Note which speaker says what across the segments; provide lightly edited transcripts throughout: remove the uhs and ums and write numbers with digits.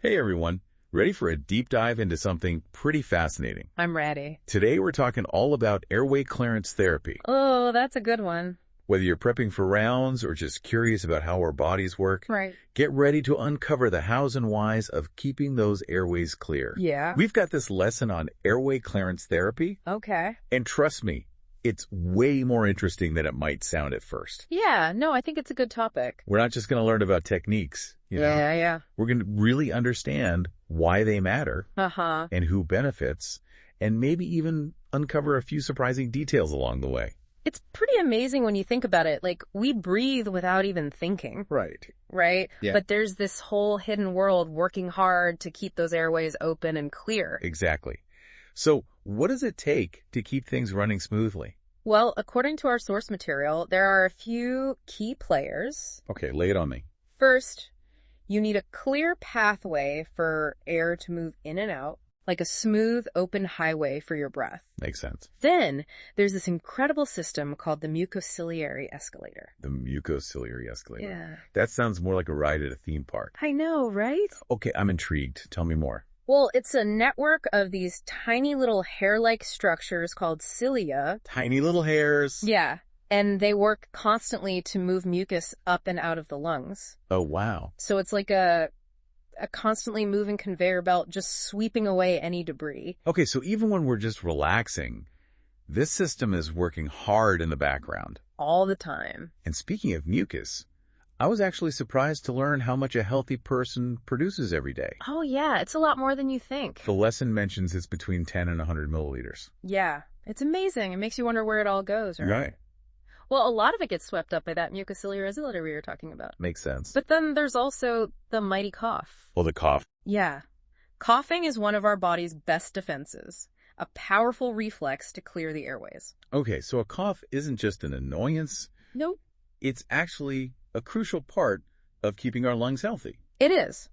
Speaker 1: Hey everyone, ready for a deep dive into something pretty fascinating?
Speaker 2: I'm ready.
Speaker 1: Today we're talking all about airway clearance therapy.
Speaker 2: Oh, that's a good one.
Speaker 1: Whether you're prepping for rounds or just curious about how our bodies work,
Speaker 2: Right.
Speaker 1: get ready to uncover the hows and whys of keeping those airways clear.
Speaker 2: Yeah.
Speaker 1: We've got this lesson on airway clearance therapy,
Speaker 2: Okay.
Speaker 1: and trust me, it's way more interesting than it might sound at first.
Speaker 2: Yeah, no, I think it's a good topic.
Speaker 1: We're not just going to learn about techniques, you know.
Speaker 2: Yeah.
Speaker 1: We're going to really understand why they matter
Speaker 2: Uh-huh.
Speaker 1: and who benefits, and maybe even uncover a few surprising details along the way.
Speaker 2: It's pretty amazing when you think about it. Like, we breathe without even thinking,
Speaker 1: Right.
Speaker 2: right?
Speaker 1: Yeah.
Speaker 2: But there's this whole hidden world working hard to keep those airways open and clear.
Speaker 1: Exactly. So what does it take to keep things running smoothly?
Speaker 2: Well, according to our source material, there are a few key players.
Speaker 1: Okay, lay it on me.
Speaker 2: First, you need a clear pathway for air to move in and out, like a smooth, open highway for your breath.
Speaker 1: Makes sense.
Speaker 2: Then there's this incredible system called the mucociliary escalator.
Speaker 1: The mucociliary escalator.
Speaker 2: Yeah.
Speaker 1: That sounds more like a ride at a theme park.
Speaker 2: I know, right?
Speaker 1: Okay, I'm intrigued. Tell me more.
Speaker 2: Well, it's a network of these tiny little hair-like structures called cilia.
Speaker 1: Tiny little hairs.
Speaker 2: Yeah. And they work constantly to move mucus up and out of the lungs.
Speaker 1: Oh, wow.
Speaker 2: So it's like a constantly moving conveyor belt just sweeping away any debris.
Speaker 1: Okay, so even when we're just relaxing, this system is working hard in the background.
Speaker 2: All the time.
Speaker 1: And speaking of mucus, I was actually surprised to learn how much a healthy person produces every day.
Speaker 2: Oh, yeah. It's a lot more than you think.
Speaker 1: The lesson mentions it's between 10 and 100 milliliters.
Speaker 2: Yeah. It's amazing. It makes you wonder where it all goes, right?
Speaker 1: Right.
Speaker 2: Well, a lot of it gets swept up by that mucociliary escalator we were talking about.
Speaker 1: Makes sense.
Speaker 2: But then there's also the mighty cough.
Speaker 1: Well, the cough.
Speaker 2: Yeah. Coughing is one of our body's best defenses, a powerful reflex to clear the airways.
Speaker 1: Okay, so a cough isn't just an annoyance.
Speaker 2: Nope.
Speaker 1: It's actually a crucial part of keeping our lungs healthy.
Speaker 2: It is.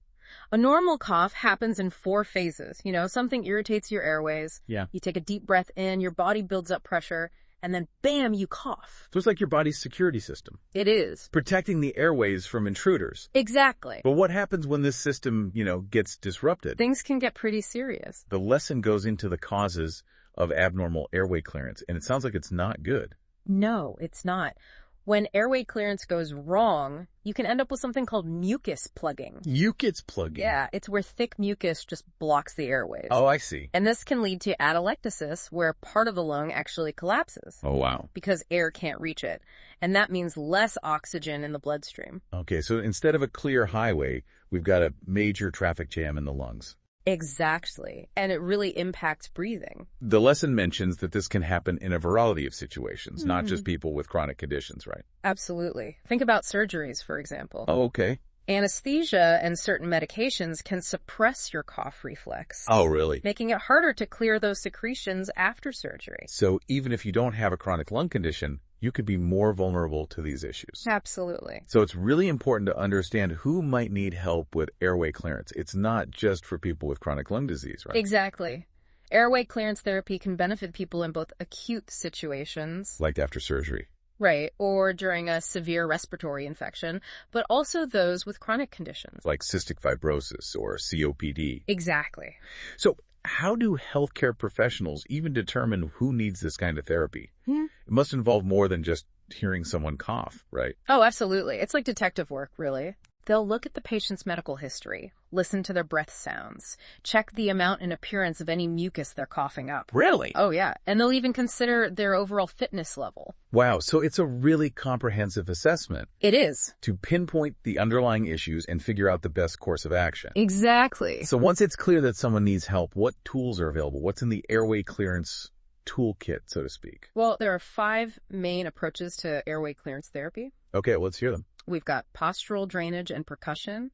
Speaker 2: A normal cough happens in 4 phases. You know, something irritates your airways.
Speaker 1: Yeah.
Speaker 2: You take a deep breath in, your body builds up pressure, and then bam, you cough.
Speaker 1: So it's like your body's security system,
Speaker 2: It is.
Speaker 1: protecting the airways from intruders.
Speaker 2: Exactly.
Speaker 1: But what happens when this system, gets disrupted?
Speaker 2: Things can get pretty serious.
Speaker 1: The lesson goes into the causes of abnormal airway clearance, and it sounds like it's not good.
Speaker 2: No, it's not. When airway clearance goes wrong, you can end up with something called mucus plugging.
Speaker 1: Mucus plugging.
Speaker 2: Yeah, it's where thick mucus just blocks the airways.
Speaker 1: Oh, I see.
Speaker 2: And this can lead to atelectasis, where part of the lung actually collapses
Speaker 1: Oh, wow.
Speaker 2: because air can't reach it. And that means less oxygen in the bloodstream.
Speaker 1: Okay, so instead of a clear highway, we've got a major traffic jam in the lungs.
Speaker 2: Exactly. And it really impacts breathing.
Speaker 1: The lesson mentions that this can happen in a variety of situations, not just people with chronic conditions, right?
Speaker 2: Absolutely. Think about surgeries, for example.
Speaker 1: Oh, okay.
Speaker 2: Anesthesia and certain medications can suppress your cough reflex,
Speaker 1: Oh, really?
Speaker 2: making it harder to clear those secretions after surgery.
Speaker 1: So even if you don't have a chronic lung condition, you could be more vulnerable to these issues.
Speaker 2: Absolutely.
Speaker 1: So it's really important to understand who might need help with airway clearance. It's not just for people with chronic lung disease, right?
Speaker 2: Exactly. Airway clearance therapy can benefit people in both acute situations,
Speaker 1: Like after surgery.
Speaker 2: right, or during a severe respiratory infection, but also those with chronic conditions.
Speaker 1: Like cystic fibrosis or COPD.
Speaker 2: Exactly.
Speaker 1: So how do healthcare professionals even determine who needs this kind of therapy? It must involve more than just hearing someone cough, right?
Speaker 2: Oh, absolutely. It's like detective work, really. They'll look at the patient's medical history, listen to their breath sounds, check the amount and appearance of any mucus they're coughing up.
Speaker 1: Really?
Speaker 2: Oh, yeah. And they'll even consider their overall fitness level.
Speaker 1: Wow, so it's a really comprehensive assessment
Speaker 2: It is.
Speaker 1: to pinpoint the underlying issues and figure out the best course of action.
Speaker 2: Exactly.
Speaker 1: So once it's clear that someone needs help, what tools are available? What's in the airway clearance toolkit, so to speak?
Speaker 2: Well, there are 5 main approaches to airway clearance therapy.
Speaker 1: Okay, let's hear them.
Speaker 2: We've got postural drainage and percussion,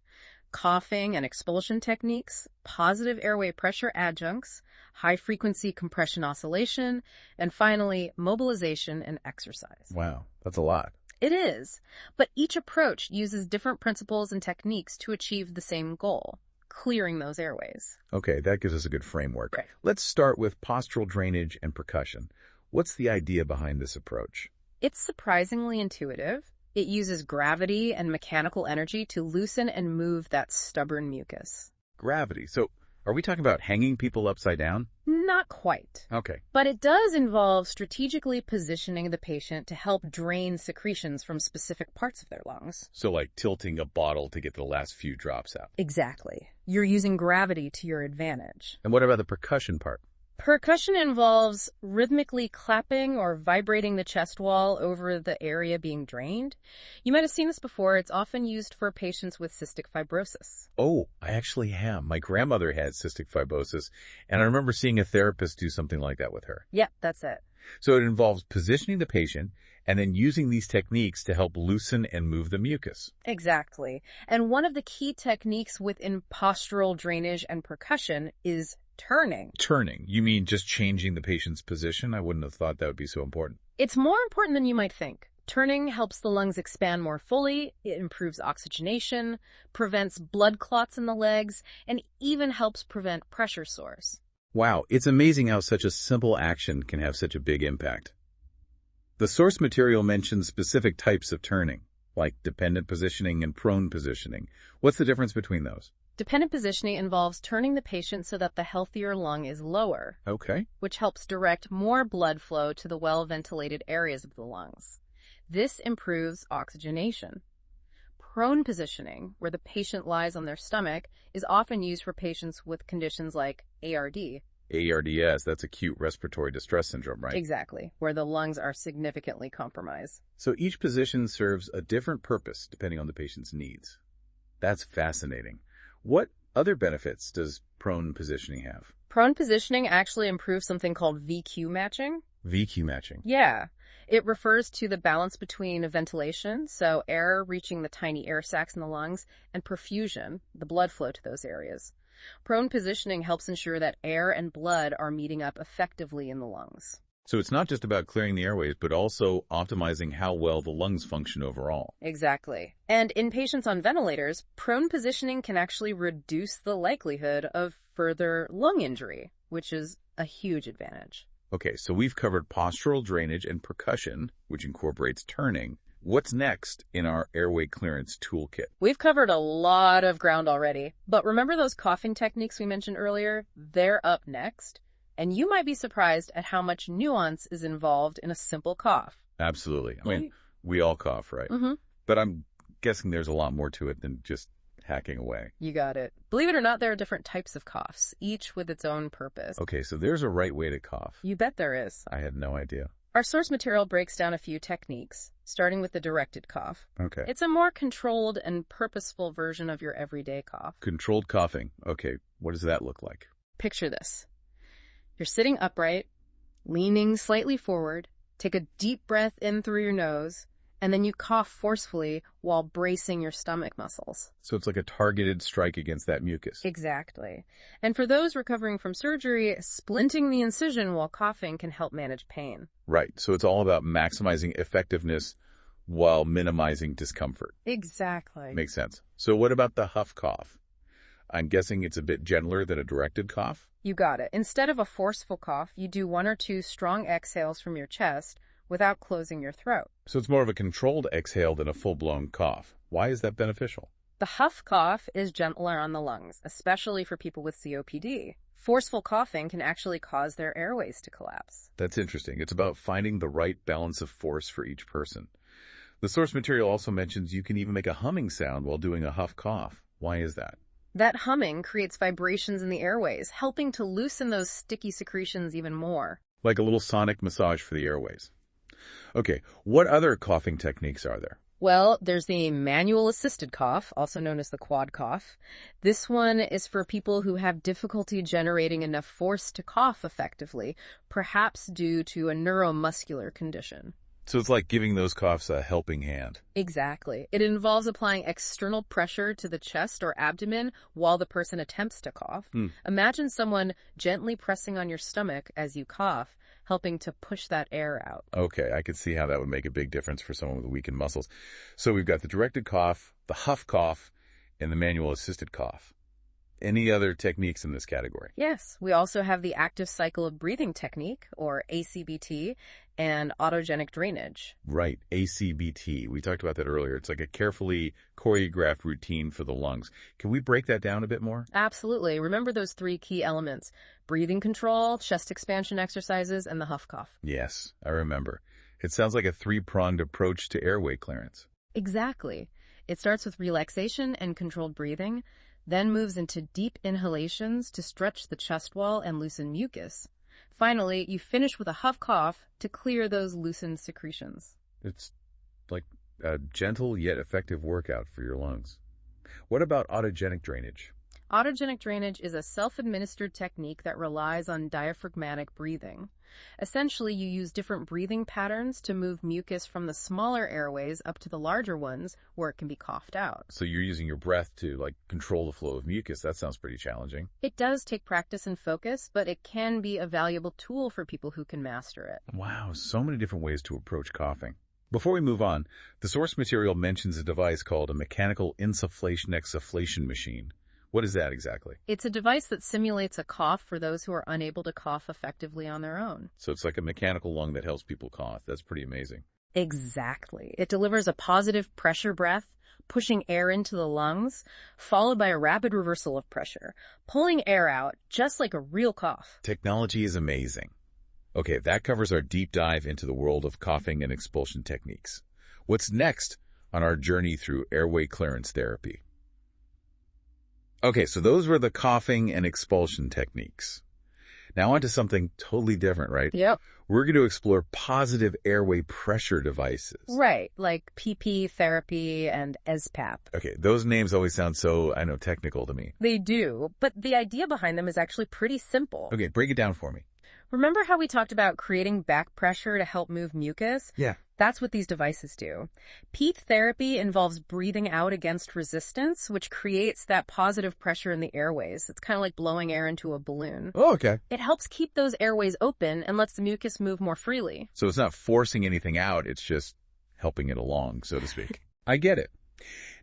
Speaker 2: coughing and expulsion techniques, positive airway pressure adjuncts, high-frequency compression oscillation, and finally, mobilization and exercise.
Speaker 1: Wow, that's a lot.
Speaker 2: It is, but each approach uses different principles and techniques to achieve the same goal, clearing those airways.
Speaker 1: Okay, that gives us a good framework.
Speaker 2: Right.
Speaker 1: Let's start with postural drainage and percussion. What's the idea behind this approach?
Speaker 2: It's surprisingly intuitive. It uses gravity and mechanical energy to loosen and move that stubborn mucus.
Speaker 1: Gravity. So are we talking about hanging people upside down?
Speaker 2: Not quite.
Speaker 1: Okay.
Speaker 2: But it does involve strategically positioning the patient to help drain secretions from specific parts of their lungs.
Speaker 1: So like tilting a bottle to get the last few drops out.
Speaker 2: Exactly. You're using gravity to your advantage.
Speaker 1: And what about the percussion part?
Speaker 2: Percussion involves rhythmically clapping or vibrating the chest wall over the area being drained. You might have seen this before. It's often used for patients with cystic fibrosis.
Speaker 1: Oh, I actually have. My grandmother had cystic fibrosis, and I remember seeing a therapist do something like that with her.
Speaker 2: Yep, that's it.
Speaker 1: So it involves positioning the patient and then using these techniques to help loosen and move the mucus.
Speaker 2: Exactly. And one of the key techniques within postural drainage and percussion is turning.
Speaker 1: Turning? You mean just changing the patient's position? I wouldn't have thought that would be so important.
Speaker 2: It's more important than you might think. Turning helps the lungs expand more fully, it improves oxygenation, prevents blood clots in the legs, and even helps prevent pressure sores.
Speaker 1: Wow, it's amazing how such a simple action can have such a big impact. The source material mentions specific types of turning, like dependent positioning and prone positioning. What's the difference between those?
Speaker 2: Dependent positioning involves turning the patient so that the healthier lung is lower,
Speaker 1: Okay.
Speaker 2: which helps direct more blood flow to the well-ventilated areas of the lungs. This improves oxygenation. Prone positioning, where the patient lies on their stomach, is often used for patients with conditions like ARD.
Speaker 1: ARDS, that's acute respiratory distress syndrome, right?
Speaker 2: Exactly, where the lungs are significantly compromised.
Speaker 1: So each position serves a different purpose depending on the patient's needs. That's fascinating. What other benefits does prone positioning have?
Speaker 2: Prone positioning actually improves something called VQ matching.
Speaker 1: VQ matching.
Speaker 2: Yeah. It refers to the balance between ventilation, so air reaching the tiny air sacs in the lungs, and perfusion, the blood flow to those areas. Prone positioning helps ensure that air and blood are meeting up effectively in the lungs.
Speaker 1: So it's not just about clearing the airways, but also optimizing how well the lungs function overall.
Speaker 2: Exactly. And in patients on ventilators, prone positioning can actually reduce the likelihood of further lung injury, which is a huge advantage.
Speaker 1: Okay, so we've covered postural drainage and percussion, which incorporates turning. What's next in our airway clearance toolkit?
Speaker 2: We've covered a lot of ground already, but remember those coughing techniques we mentioned earlier? They're up next. And you might be surprised at how much nuance is involved in a simple cough.
Speaker 1: Absolutely. I mean, we all cough, right?
Speaker 2: Mm-hmm.
Speaker 1: But I'm guessing there's a lot more to it than just hacking away.
Speaker 2: You got it. Believe it or not, there are different types of coughs, each with its own purpose.
Speaker 1: Okay, so there's a right way to cough.
Speaker 2: You bet there is.
Speaker 1: I had no idea.
Speaker 2: Our source material breaks down a few techniques, starting with the directed cough.
Speaker 1: Okay.
Speaker 2: It's a more controlled and purposeful version of your everyday cough.
Speaker 1: Controlled coughing. Okay, what does that look like?
Speaker 2: Picture this. You're sitting upright, leaning slightly forward, take a deep breath in through your nose, and then you cough forcefully while bracing your stomach muscles.
Speaker 1: So it's like a targeted strike against that mucus.
Speaker 2: Exactly. And for those recovering from surgery, splinting the incision while coughing can help manage pain.
Speaker 1: Right, so it's all about maximizing effectiveness while minimizing discomfort.
Speaker 2: Exactly.
Speaker 1: Makes sense. So what about the huff cough? I'm guessing it's a bit gentler than a directed cough?
Speaker 2: You got it. Instead of a forceful cough, you do 1 or 2 strong exhales from your chest without closing your throat.
Speaker 1: So it's more of a controlled exhale than a full-blown cough. Why is that beneficial?
Speaker 2: The huff cough is gentler on the lungs, especially for people with COPD. Forceful coughing can actually cause their airways to collapse.
Speaker 1: That's interesting. It's about finding the right balance of force for each person. The source material also mentions you can even make a humming sound while doing a huff cough. Why is that?
Speaker 2: That humming creates vibrations in the airways, helping to loosen those sticky secretions even more.
Speaker 1: Like a little sonic massage for the airways. Okay, what other coughing techniques are there?
Speaker 2: Well, there's the manual assisted cough, also known as the quad cough. This one is for people who have difficulty generating enough force to cough effectively, perhaps due to a neuromuscular condition.
Speaker 1: So it's like giving those coughs a helping hand.
Speaker 2: Exactly. It involves applying external pressure to the chest or abdomen while the person attempts to cough. Imagine someone gently pressing on your stomach as you cough, helping to push that air out.
Speaker 1: Okay, I could see how that would make a big difference for someone with weakened muscles. So we've got the directed cough, the huff cough, and the manual assisted cough. Any other techniques in this category?
Speaker 2: Yes, we also have the active cycle of breathing technique, or ACBT, and autogenic drainage.
Speaker 1: Right, ACBT. We talked about that earlier. It's like a carefully choreographed routine for the lungs. Can we break that down a bit more?
Speaker 2: Absolutely. Remember those three key elements: breathing control, chest expansion exercises, and the huff cough.
Speaker 1: Yes, I remember. It sounds like a three-pronged approach to airway clearance.
Speaker 2: Exactly. It starts with relaxation and controlled breathing, then moves into deep inhalations to stretch the chest wall and loosen mucus. Finally, you finish with a huff cough to clear those loosened secretions.
Speaker 1: It's like a gentle yet effective workout for your lungs. What about autogenic drainage?
Speaker 2: Autogenic drainage is a self-administered technique that relies on diaphragmatic breathing. Essentially, you use different breathing patterns to move mucus from the smaller airways up to the larger ones where it can be coughed out.
Speaker 1: So you're using your breath to, control the flow of mucus. That sounds pretty challenging.
Speaker 2: It does take practice and focus, but it can be a valuable tool for people who can master it.
Speaker 1: Wow, so many different ways to approach coughing. Before we move on, the source material mentions a device called a mechanical insufflation-exsufflation machine. What is that exactly?
Speaker 2: It's a device that simulates a cough for those who are unable to cough effectively on their own.
Speaker 1: So it's like a mechanical lung that helps people cough. That's pretty amazing.
Speaker 2: Exactly. It delivers a positive pressure breath, pushing air into the lungs, followed by a rapid reversal of pressure, pulling air out just like a real cough.
Speaker 1: Technology is amazing. Okay, that covers our deep dive into the world of coughing and expulsion techniques. What's next on our journey through airway clearance therapy? Okay, so those were the coughing and expulsion techniques. Now on to something totally different, right?
Speaker 2: Yep.
Speaker 1: We're going to explore positive airway pressure devices.
Speaker 2: Right, like PP therapy and ESPAP.
Speaker 1: Okay, those names always sound so, technical to me.
Speaker 2: They do, but the idea behind them is actually pretty simple.
Speaker 1: Okay, break it down for me.
Speaker 2: Remember how we talked about creating back pressure to help move mucus?
Speaker 1: Yeah.
Speaker 2: That's what these devices do. PEEP therapy involves breathing out against resistance, which creates that positive pressure in the airways. It's kind of like blowing air into a balloon.
Speaker 1: Oh, okay.
Speaker 2: It helps keep those airways open and lets the mucus move more freely.
Speaker 1: So it's not forcing anything out, it's just helping it along, so to speak. I get it.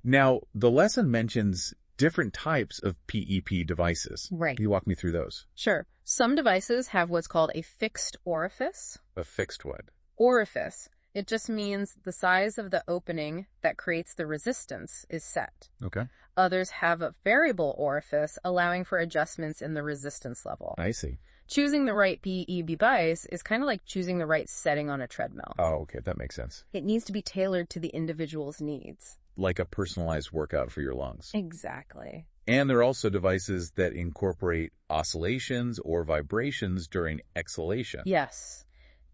Speaker 1: Now, the lesson mentions different types of PEP devices.
Speaker 2: Right.
Speaker 1: Can you walk me through those?
Speaker 2: Sure. Some devices have what's called a fixed orifice.
Speaker 1: A fixed what?
Speaker 2: Orifice. It just means the size of the opening that creates the resistance is set.
Speaker 1: Okay.
Speaker 2: Others have a variable orifice, allowing for adjustments in the resistance level.
Speaker 1: I see.
Speaker 2: Choosing the right PEP device is kind of like choosing the right setting on a treadmill.
Speaker 1: Oh, okay. That makes sense.
Speaker 2: It needs to be tailored to the individual's needs.
Speaker 1: Like a personalized workout for your lungs.
Speaker 2: Exactly.
Speaker 1: And there are also devices that incorporate oscillations or vibrations during exhalation.
Speaker 2: Yes,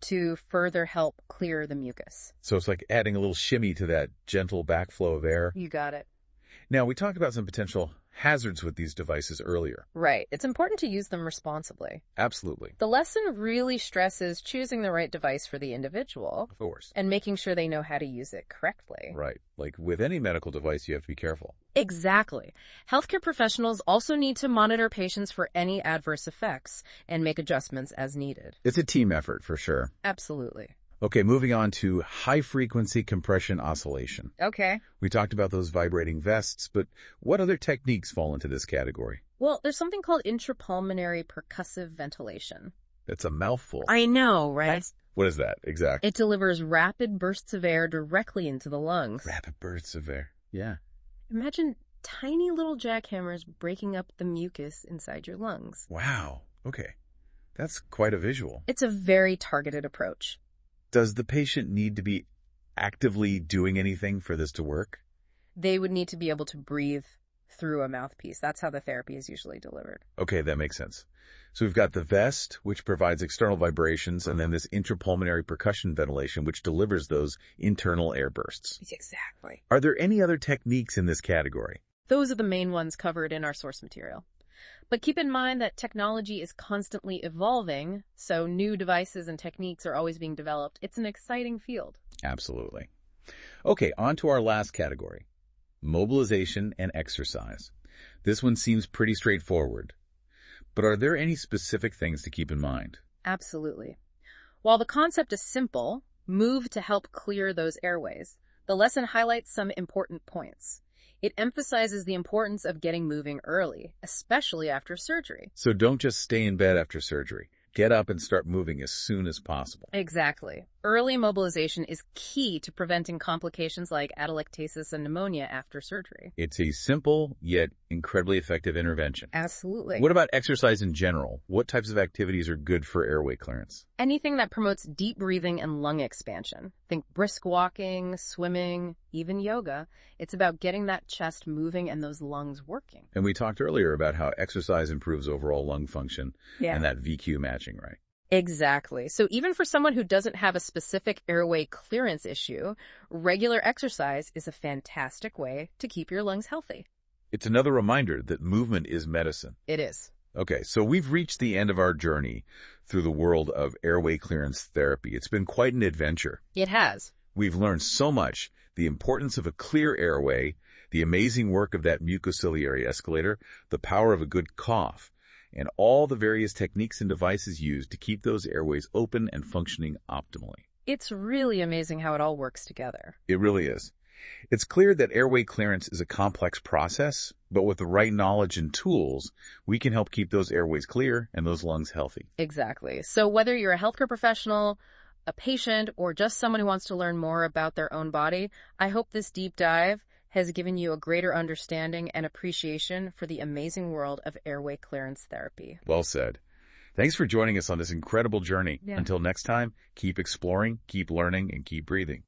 Speaker 2: to further help clear the mucus.
Speaker 1: So it's like adding a little shimmy to that gentle backflow of air.
Speaker 2: You got it.
Speaker 1: Now, we talked about some potential hazards with these devices earlier.
Speaker 2: Right. It's important to use them responsibly.
Speaker 1: Absolutely.
Speaker 2: The lesson really stresses choosing the right device for the individual.
Speaker 1: Of course.
Speaker 2: And making sure they know how to use it correctly.
Speaker 1: Right. Like with any medical device, you have to be careful.
Speaker 2: Exactly. Healthcare professionals also need to monitor patients for any adverse effects and make adjustments as needed.
Speaker 1: It's a team effort for sure.
Speaker 2: Absolutely.
Speaker 1: Okay, moving on to high-frequency compression oscillation.
Speaker 2: Okay.
Speaker 1: We talked about those vibrating vests, but what other techniques fall into this category?
Speaker 2: Well, there's something called intrapulmonary percussive ventilation.
Speaker 1: It's a mouthful.
Speaker 2: I know, right?
Speaker 1: What is that exactly?
Speaker 2: It delivers rapid bursts of air directly into the lungs.
Speaker 1: Rapid bursts of air. Yeah.
Speaker 2: Imagine tiny little jackhammers breaking up the mucus inside your lungs.
Speaker 1: Wow. Okay. That's quite a visual.
Speaker 2: It's a very targeted approach.
Speaker 1: Does the patient need to be actively doing anything for this to work?
Speaker 2: They would need to be able to breathe through a mouthpiece. That's how the therapy is usually delivered.
Speaker 1: Okay, that makes sense. So we've got the vest, which provides external vibrations, and then this intrapulmonary percussion ventilation, which delivers those internal air bursts.
Speaker 2: Exactly.
Speaker 1: Are there any other techniques in this category?
Speaker 2: Those are the main ones covered in our source material. But keep in mind that technology is constantly evolving, so new devices and techniques are always being developed. It's an exciting field.
Speaker 1: Absolutely. Okay, on to our last category, mobilization and exercise. This one seems pretty straightforward. But are there any specific things to keep in mind?
Speaker 2: Absolutely. While the concept is simple, move to help clear those airways, the lesson highlights some important points. It emphasizes the importance of getting moving early, especially after surgery.
Speaker 1: So don't just stay in bed after surgery. Get up and start moving as soon as possible.
Speaker 2: Exactly. Early mobilization is key to preventing complications like atelectasis and pneumonia after surgery.
Speaker 1: It's a simple yet incredibly effective intervention.
Speaker 2: Absolutely.
Speaker 1: What about exercise in general? What types of activities are good for airway clearance?
Speaker 2: Anything that promotes deep breathing and lung expansion. Think brisk walking, swimming, even yoga. It's about getting that chest moving and those lungs working.
Speaker 1: And we talked earlier about how exercise improves overall lung function and that VQ matching, right?
Speaker 2: Exactly. So even for someone who doesn't have a specific airway clearance issue, regular exercise is a fantastic way to keep your lungs healthy.
Speaker 1: It's another reminder that movement is medicine.
Speaker 2: It is.
Speaker 1: Okay, so we've reached the end of our journey through the world of airway clearance therapy. It's been quite an adventure.
Speaker 2: It has.
Speaker 1: We've learned so much: the importance of a clear airway, the amazing work of that mucociliary escalator, the power of a good cough, and all the various techniques and devices used to keep those airways open and functioning optimally.
Speaker 2: It's really amazing how it all works together.
Speaker 1: It really is. It's clear that airway clearance is a complex process, but with the right knowledge and tools, we can help keep those airways clear and those lungs healthy.
Speaker 2: Exactly. So whether you're a healthcare professional, a patient, or just someone who wants to learn more about their own body, I hope this deep dive has given you a greater understanding and appreciation for the amazing world of airway clearance therapy.
Speaker 1: Well said. Thanks for joining us on this incredible journey.
Speaker 2: Yeah.
Speaker 1: Until next time, keep exploring, keep learning, and keep breathing.